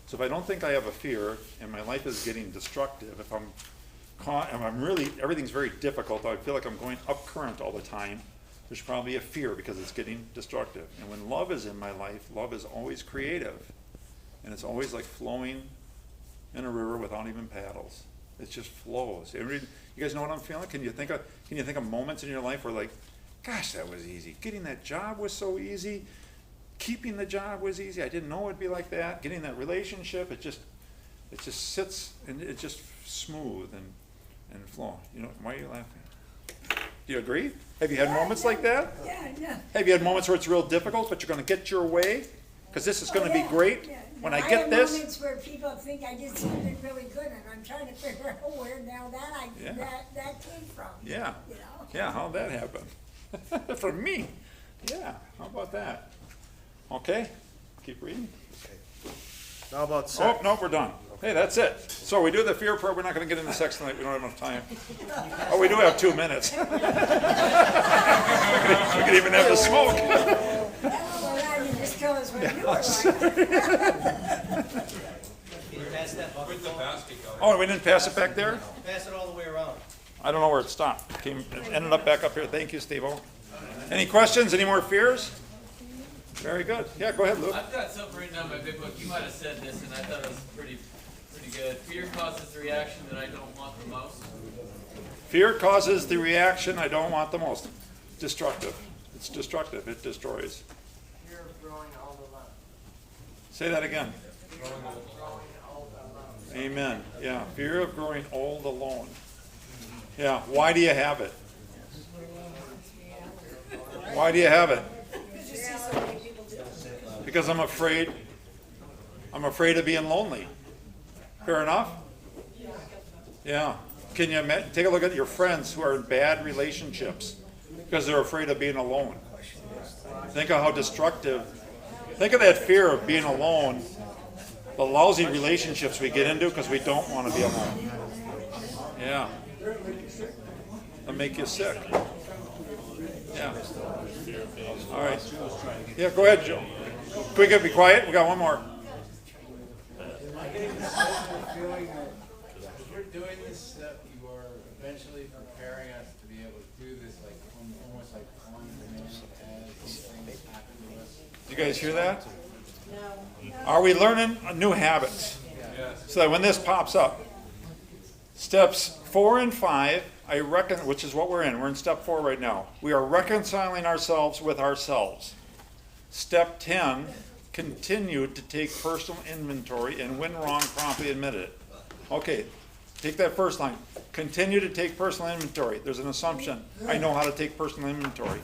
So if I don't think I have a fear and my life is getting destructive, if I'm really, everything's very difficult, I feel like I'm going up current all the time, there's probably a fear because it's getting destructive. And when love is in my life, love is always creative. And it's always like flowing in a river without even paddles. It just flows. You guys know what I'm feeling? Can you think of moments in your life where, like, gosh, that was easy. Getting that job was so easy. Keeping the job was easy. I didn't know it'd be like that. Getting that relationship, it just sits and it's just smooth and flow. Why are you laughing? Do you agree? Have you had moments like that? Yeah. Have you had moments where it's real difficult, but you're going to get your way? Because this is going to be great. Yeah. When I get this. I have moments where people think I did something really good, and I'm trying to figure out where now that came from. Yeah. You know? Yeah, how'd that happen? From me. Yeah, how about that? Okay, keep reading. Okay. How about sex? Oh, no, we're done. Hey, that's it. So we do the fear prayer. We're not going to get into sex tonight. We don't have enough time. Oh, we do have 2 minutes. we could even have the smoke. You just tell us what you were Can you pass that bucket? With the basket going. Oh, we didn't pass it back there? Pass it all the way around. I don't know where it stopped. It ended up back up here. Thank you, Steve-O. Any questions? Any more fears? Very good. Yeah, go ahead, Luke. I've got something written down in my big book. You might have said this, and I thought it was pretty good. Fear causes the reaction that I don't want the most. Fear causes the reaction I don't want the most. Destructive. It's destructive. It destroys. Fear of growing all alone. Say that again. Amen. Yeah, fear of growing old alone. Yeah, why do you have it? Why do you have it? Because I'm afraid of being lonely. Fair enough? Yeah. Can you take a look at your friends who are in bad relationships because they're afraid of being alone? Think of how destructive. Think of that fear of being alone, the lousy relationships we get into because we don't want to be alone. Yeah. It'll make you sick. Yeah. All right. Yeah, go ahead, Joe. Can we be quiet? We got one more. I get the feeling that if you're doing this step, you are eventually preparing us to be able to do this, like almost like on demand as these things happen to us. You guys hear that? Are we learning new habits? So that when this pops up, steps 4 and 5, I reckon, which is what we're in. We're in step 4 right now. We are reconciling ourselves with ourselves. Step 10, continue to take personal inventory, and when wrong, promptly admit it. Okay, take that first line. Continue to take personal inventory. There's an assumption. I know how to take personal inventory.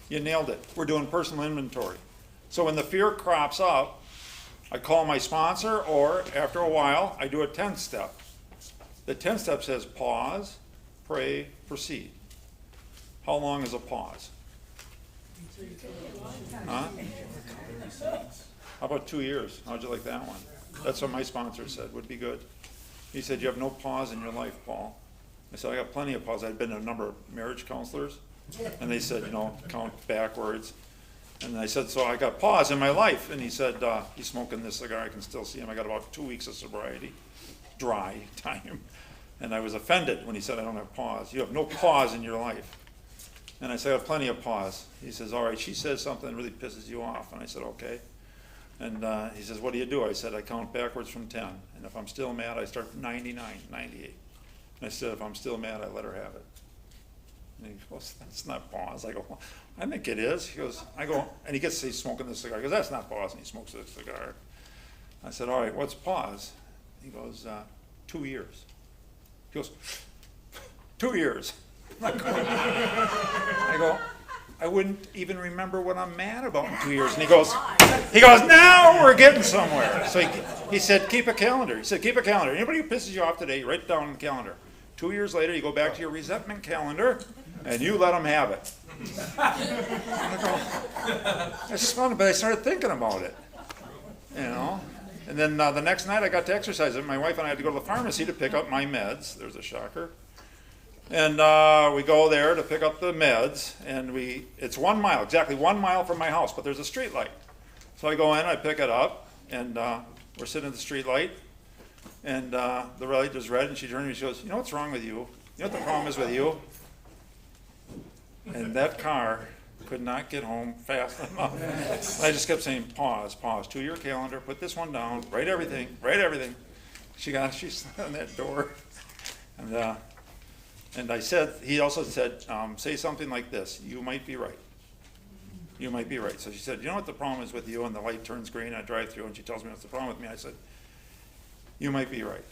You nailed it. We're doing personal inventory. So when the fear crops up, I call my sponsor, or after a while, I do a 10th step. The 10th step says pause, pray, proceed. How long is a pause? Huh? How about 2 years? How'd you like that one? That's what my sponsor said would be good. He said, you have no pause in your life, Paul. I said, I got plenty of pause. I'd been to a number of marriage counselors, and they said, count backwards. And I said, so I got pause in my life. And he said, he's smoking this cigar. I can still see him. I got about 2 weeks of sobriety, dry time. And I was offended when he said, I don't have pause. You have no pause in your life. And I said, I have plenty of pause. He says, all right, she says something that really pisses you off. And I said, okay. And he says, what do you do? I said, I count backwards from 10. And if I'm still mad, I start 99, 98. And I said, if I'm still mad, I let her have it. And he goes, that's not pause. I go, well, I think it is. He goes, I go, and he's smoking the cigar. He goes, that's not pause. And he smokes the cigar. I said, all right, what's pause? He goes, 2 years. He goes, 2 years. I go, I wouldn't even remember what I'm mad about in 2 years. And he goes, now we're getting somewhere. So he said, keep a calendar. He said, keep a calendar. Anybody who pisses you off today, you write it down on the calendar. 2 years later, you go back to your resentment calendar, and you let them have it. I go, it's fun, but I started thinking about it, you know. And then the next night I got to exercise. My wife and I had to go to the pharmacy to pick up my meds. There's a shocker. And we go there to pick up the meds, and it's 1 mile, exactly 1 mile from my house, but there's a street light. So I go in, I pick it up, and we're sitting at the street light, and the light is red, and she turns to me and she goes, you know what's wrong with you? You know what the problem is with you? And that car could not get home fast enough. I just kept saying, pause, 2 year calendar, put this one down, write everything. She slammed that door. And I said, he also said, say something like this, you might be right. You might be right. So she said, you know what the problem is with you? And the light turns green, I drive through, and she tells me what's the problem with me. I said, you might be right.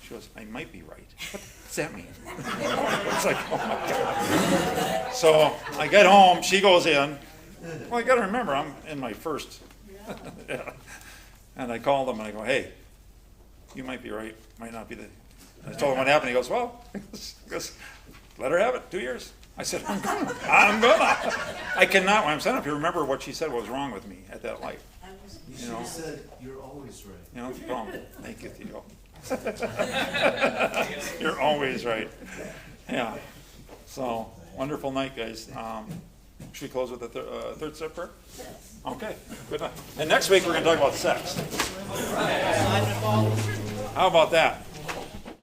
She goes, I might be right. What does that mean? It's like, oh my God. So I get home, she goes in. Well, I got to remember, I'm in my first. Yeah. And I call them and I go, hey, you might be right, might not be the. I told him what happened. He goes, well, he goes, let her have it, 2 years. I said, I'm gonna. I cannot, when I'm standing up here, remember what she said was wrong with me at that light. You should have said, you're always right. You know, thank you, Theo. You're always right. Yeah. So, wonderful night, guys. Should we close with the third step prayer? Okay, good night. And next week we're going to talk about sex. How about that?